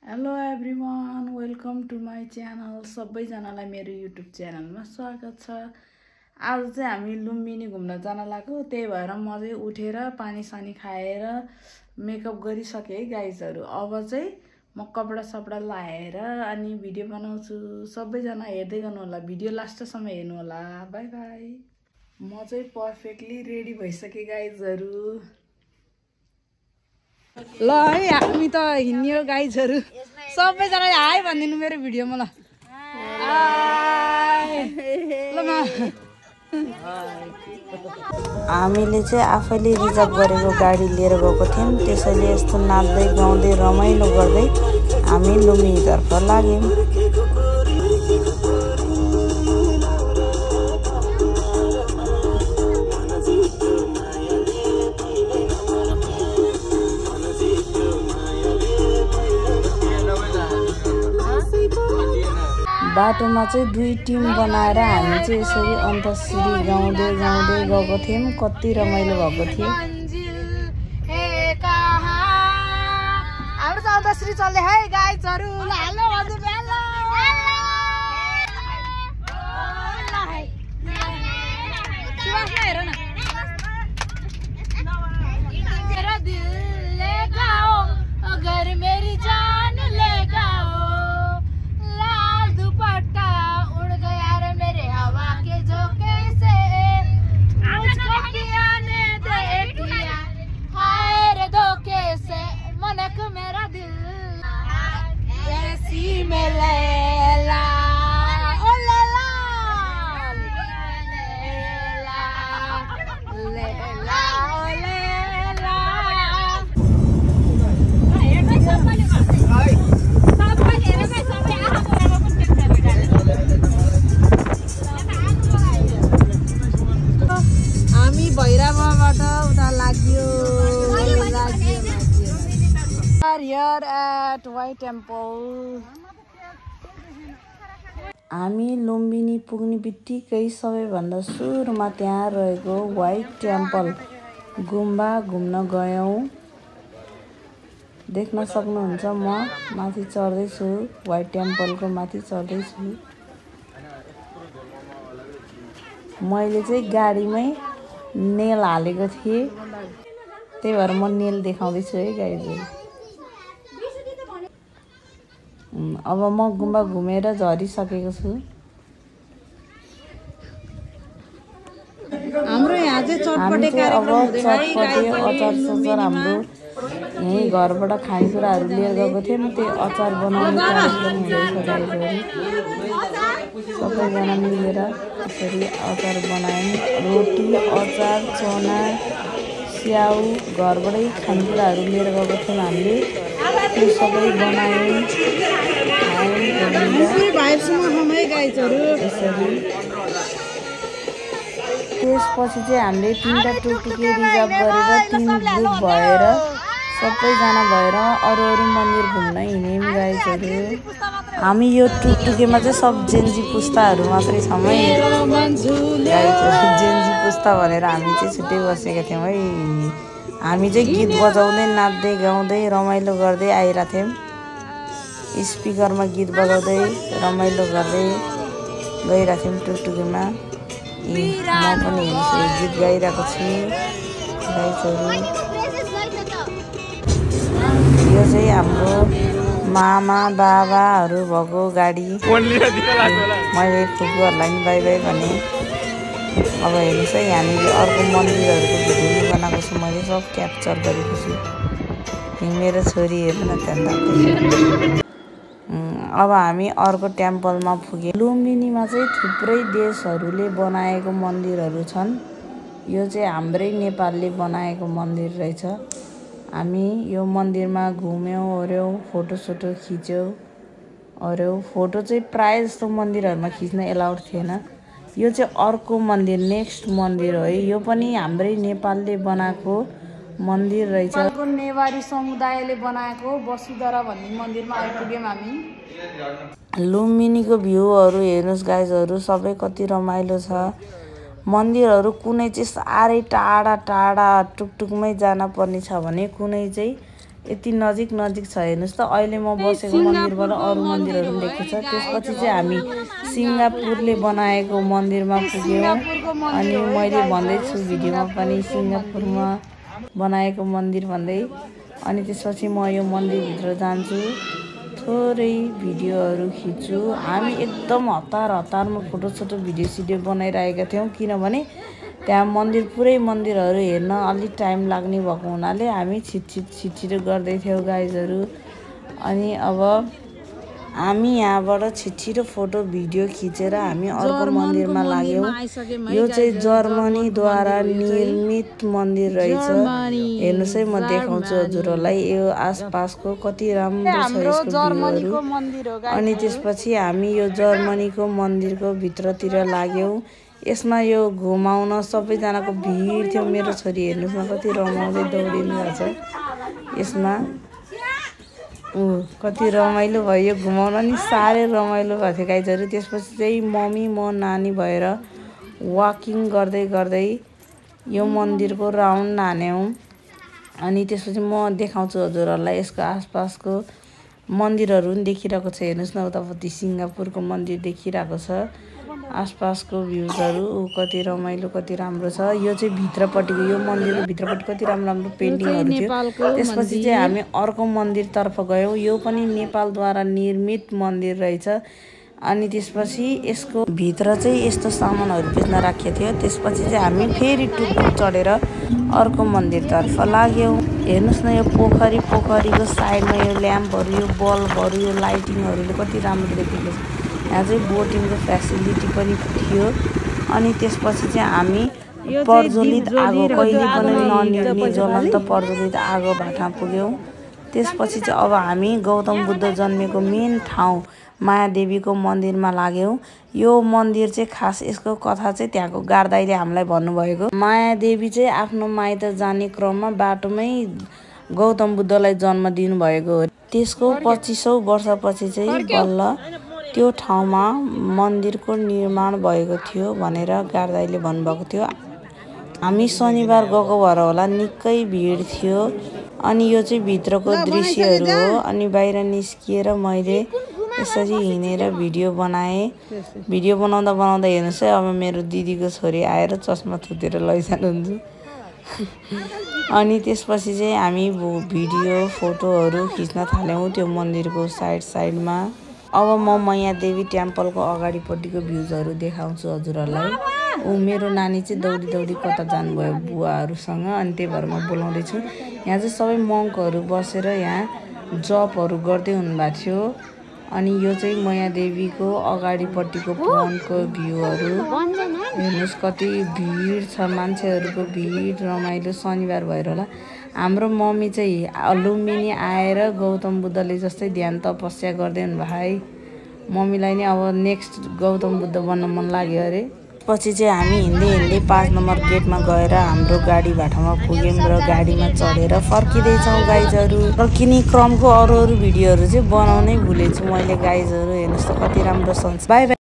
Hello everyone, welcome to my channel. सबैजनालाई मेरो YouTube च्यानलमा स्वागत छ। आज चाहिँ हामी लुम्बिनी घुम्न जान लाग्यो। त्यही भएर म चाहिँ उठेर पानी सानी खाएर मेकअप गरिसकेँ है गाइजहरू। अब चाहिँ म कपडा सपडा लाएर अनि भिडियो बनाउँछु। सबैजना हेर्दै गर्नु होला, भिडियो लास्टसम्म हेर्नु होला। By by. म चाहिँ पर्फेक्टली रेडी भइसकेँ गाइजहरू। ल है, हामी त हिँड्ने हो गाइजहरू। सबैजना हाई भनिदिनु मेरो भिडियोमा। ल हामीले चाहिँ आफैले रिजर्भ गरेको गाडी लिएर गएको थियौँ। त्यसैले यस्तो नाच्दै गाउँदै रमाइलो गर्दै हामी लुम्बिनीतर्फ लाग्यौँ। बाटोमा चाहिँ दुई टिम बनाएर हामी चाहिँ यसरी अन्तश्री गाउँदै गाउँदै गएको थियौँ। कति रमाइलो भएको थियो। हाम्रो चाहिँ अन्तश्री चल्दै है गाइजहरू। हेर न, अगर मेरी जान ले गाओ, लाल दुपट्टा उड़ गया रे मेरे हवा के झोंके से, मुझको किया ने दे किया हाय रे धोखे से, मनक मेरा दिल ऐसी में लैला ओ लैला लैला लैला ओ लैला। हामी भैरवबाट उता लाग्यो। Here at White Temple। हामी लुम्बिनी पुग्ने बित्तिकै सबैभन्दा सुरुमा त्यहाँ रहेको व्हाइट टेम्पल गुम्बा घुम्न गयौँ। देख्न सक्नुहुन्छ म माथि चढ्दैछु, व्हाइट टेम्पलको माथि चढ्दैछु। मैले चाहिँ गाडीमै नेल हालेको थिएँ, त्यही भएर म नेल देखाउँदैछु है गाइजहरू। अब म गुम्बा घुमेर झरिसकेको छु। हाम्रो यहाँ चाहिँ चटपटे कार्यक्रम हुँदैछ है गाइजहरू। अचार सचार हाम्रो यहीँ घरबाट खानेकुराहरू लिएर गएको थियौँ। त्यो अचार बनाउने कार्यक्रम हुँदैछ गाइजहरू। सबैजना मिलेर यसरी अचार बनायौँ। रोटी, अचार, चना, स्याउ घरबाटै खानेकुराहरू लिएर गएको थियौँ हामीले। त्यो सबै बनायौँ, खायौँ। यसरी त्यसपछि चाहिँ हामीले 3टा टुकटुकी रिजर्भ गरेर 3 ग्रुप भएर सबैजना भएर अरू अरू मन्दिर घुम्न हिँड्यौँ गाइजहरू। हामी यो टुकटुकीमा चाहिँ सब जेन्जी पुस्ताहरू मात्रै छौँ है गाइजहरू। जेन्जी पुस्ता भनेर हामी चाहिँ छुट्टै बसेका थियौँ है। हामी चाहिँ गीत बजाउँदै नाच्दै गाउँदै रमाइलो गर्दै आइरहेको थियौँ। स्पिकरमा गीत बजाउँदै रमाइलो गर्दै गइरहेको थियौँ टुकटुकीमा। म पनि हेर्नुहोस् गीत गाइरहेको छु गाइजहरू। यो चाहिँ हाम्रो मामा बाबाहरू भएको गाडी। मैले फुपूहरूलाई पनि बाई बाई भने। अब हेर्नुहोस् है, यहाँनिर अर्को मन्दिरहरूको भिडियो बनाएको छु मैले, सब क्याप्चर गरेको छु। मेरो छोरी हेर्नु न त्यहाँ। अब हामी अर्को टेम्पलमा पुग्यौँ। लुम्बिनीमा चाहिँ थुप्रै देशहरूले बनाएको मन्दिरहरू छन्। यो चाहिँ हाम्रै नेपालले बनाएको मन्दिर रहेछ। हामी यो मन्दिरमा घुम्यौँ ओर्यौँ, फोटोसोटो खिच्यौँ ओर्यौँ। फोटो चाहिँ प्रायः जस्तो मन्दिरहरूमा खिच्न एलाउड थिएन। यो चाहिँ अर्को मन्दिर, नेक्स्ट मन्दिर हो है। यो पनि हाम्रै नेपालले बनाएको मन्दिर रहेछ। नेपालको नेवारी समुदायले बनाएको वसुधरा भन्ने मन्दिरमा आइपुग्यौँ हामी। लुम्बिनीको भ्यूहरू हेर्नुहोस् गाइजहरू, सबै कति रमाइलो छ। मन्दिरहरू कुनै चाहिँ साह्रै टाढा टाढा टुकटुकमै जान पर्ने छ भने कुनै चाहिँ यति नजिक छ। हेर्नुहोस् त अहिले म बसेको मन्दिरबाट अरू मन्दिरहरू पनि देखिन्छ। त्यसपछि चाहिँ हामी सिङ्गापुरले बनाएको मन्दिरमा पुग्यौँ। अनि मैले भन्दैछु भिडियोमा पनि सिङ्गापुरमा बनाएको मन्दिर भन्दै। अनि त्यसपछि म यो मन्दिरभित्र जान्छु, थोरै भिडियोहरू खिच्छु। हामी एकदम हतारमा फोटो भिडियो बनाइरहेका थियौँ, किनभने त्यहाँ पुरै मन्दिरहरू हेर्न अलि टाइम लाग्ने भएको हुनाले हामी छिटो गर्दै थियौँ गाइजहरू। अनि अब हामी यहाँबाट छिटो फोटो भिडियो खिचेर हामी अर्को मन्दिरमा लाग्यौँ। यो चाहिँ जर्मनीद्वारा निर्मित मन्दिर रहेछ। हेर्नुहोस् है, म देखाउँछु हजुरहरूलाई यो आसपासको कति राम्रो छ यसको भ्यूहरू। अनि त्यसपछि हामी यो जर्मनीको मन्दिरको भित्रतिर लाग्यौँ। यसमा यो घुमाउन सबैजनाको भिड थियो। मेरो छोरी हेर्नुहोस् न कति रमाउँदै दौडिनु भएको छ यसमा। कति रमाइलो भयो यो घुमाउन नि, साह्रै रमाइलो भएको थियो गाइजहरू। त्यसपछि चाहिँ मम्मी म नानी भएर वाकिङ गर्दै यो मन्दिरको राउन्ड हान्यौँ। अनि त्यसपछि म देखाउँछु हजुरहरूलाई यसको आसपासको मन्दिरहरू पनि देखिरहेको छ। हेर्नुहोस् न उतापट्टि सिङ्गापुरको मन्दिर देखिरहेको छ। आसपासको भ्यूजहरू कति रमाइलो कति राम्रो छ। यो चाहिँ भित्रपट्टिको, यो मन्दिरको भित्रपट्टि कति राम्रो पेन्टिङहरू थियो। त्यसपछि चाहिँ हामी अर्को मन्दिरतर्फ गयौँ। यो पनि नेपालद्वारा निर्मित मन्दिर रहेछ। अनि त्यसपछि यसको भित्र चाहिँ यस्तो सामानहरू बेच्न राखेको थियो। त्यसपछि चाहिँ हामी फेरि टुकटुक चढेर अर्को मन्दिरतर्फ लाग्यौँ। हेर्नुहोस् न यो पोखरीको साइडमा यो ल्याम्पहरू, यो बल्बहरू, यो लाइटिङहरूले कति राम्रो देखिएको छ। यहाँ चाहिँ बोटिङको फेसिलिटी पनि थियो। अनि त्यसपछि चाहिँ हामी प्रज्वलित आगो, कहिले पनि ननिर्ने ज्वलन्त प्रज्वलित आगो भाटमा पुग्यौँ। त्यसपछि चाहिँ अब हामी गौतम बुद्ध जन्मेको मेन ठाउँ मायादेवीको मन्दिरमा लाग्यौँ। यो मन्दिर चाहिँ खास यसको कथा चाहिँ त्यहाँको गार्ड दाइले हामीलाई भन्नुभएको, मायादेवी चाहिँ आफ्नो माइत जाने क्रममा बाटोमै गौतम बुद्धलाई जन्म दिनुभएको हो। त्यसको 2500 वर्षपछि चाहिँ बल्ल त्यो ठाउँमा मन्दिरको निर्माण भएको थियो भनेर गार्ड दाइले भन्नुभएको थियो। हामी शनिबार गएको भएर होला निकै भिड थियो। अनि यो चाहिँ भित्रको दृश्यहरू हो। अनि बाहिर निस्किएर मैले यसरी हिँडेर भिडियो बनाएँ। भिडियो बनाउँदा हेर्नुहोस् है, अब मेरो दिदीको छोरी आएर चस्मा थुतेर लैजानुहुन्छ। अनि त्यसपछि चाहिँ हामी भिडियो फोटोहरू खिच्न थाल्यौँ त्यो मन्दिरको साइडमा। अब म मायादेवी टेम्पलको अगाडिपट्टिको भ्यूजहरू देखाउँछु हजुरहरूलाई। मेरो नानी चाहिँ दौडी कता जानुभयो बुवाहरूसँग, अनि त्यही भएर म बोलाउँदैछु। यहाँ चाहिँ सबै मङ्कहरू बसेर यहाँ जपहरू गर्दै हुनुभएको थियो। अनि यो चाहिँ मायादेवीको अगाडिपट्टिको फ्रन्टको भ्यूहरू हेर्नुहोस्, कति भिड छ, मान्छेहरूको भिड, रमाइलो। शनिबार भएर होला। हाम्रो मम्मी चाहिँ लुम्बिनी आएर गौतम बुद्धले जस्तै ध्यान तपस्या गर्दै हुनुभयो है। मम्मीलाई नै अब नेक्स्ट गौतम बुद्ध बन्न मन लाग्यो अरे। पछि चाहिँ हामी हिँड्दै 5 नम्बर गेटमा गएर हाम्रो गाडी भाटामा पुग्यौँ र गाडीमा चढेर फर्किँदैछौँ गाइजहरू। फर्किने क्रमको अरू भिडियोहरू चाहिँ बनाउनै भुलेछु मैले गाइजहरू। हेर्नुहोस् त कति राम्रो सन्स। By by.